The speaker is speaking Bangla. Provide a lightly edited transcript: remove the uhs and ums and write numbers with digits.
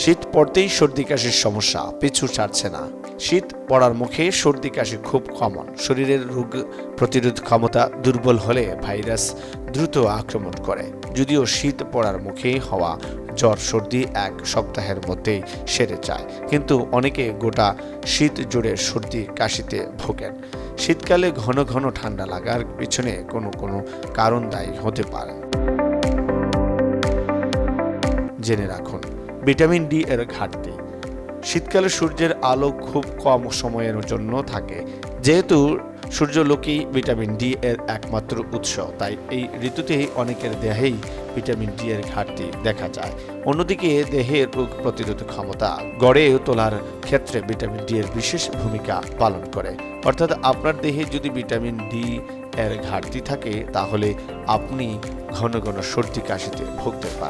শীত পড়তেই সর্দি কাশির সমস্যা পিছু ছাড়ছে না। শীত পড়ার মুখে সর্দি কাশি খুব কমন। শরীরের রোগ প্রতিরোধ ক্ষমতা দুর্বল হলে ভাইরাস দ্রুত আক্রমণ করে। যদিও শীত পড়ার মুখে হওয়া জ্বর সর্দি এক সপ্তাহের মধ্যেই সেরে যায়, কিন্তু অনেকে গোটা শীত জুড়ে সর্দি কাশিতে ভোগেন। শীতকালে ঘন ঘন ঠান্ডা লাগার পিছনে কোনো কোনো কারণ দায়ী হতে পারে। জেনে রাখুন, ভিটামিন ডি এর ঘাটতি। শীতকালে সূর্যের আলো খুব কম সময়ের জন্য থাকে। যেহেতু সূর্যালোকই ভিটামিন ডি এর একমাত্র উৎস, তাই এই ঋতুতে অনেকের দেহেই ভিটামিন ডি এর ঘাটতি দেখা যায়। অন্যদিকে দেহের রোগ প্রতিরোধ ক্ষমতা গড়ে তোলার ক্ষেত্রে ভিটামিন ডি এর বিশেষ ভূমিকা পালন করে। অর্থাৎ আপনার দেহে যদি ভিটামিন ডি এর ঘাটতি থাকে, তাহলে আপনি ঘন ঘন সর্দি কাশিতে ভুগতে পারেন।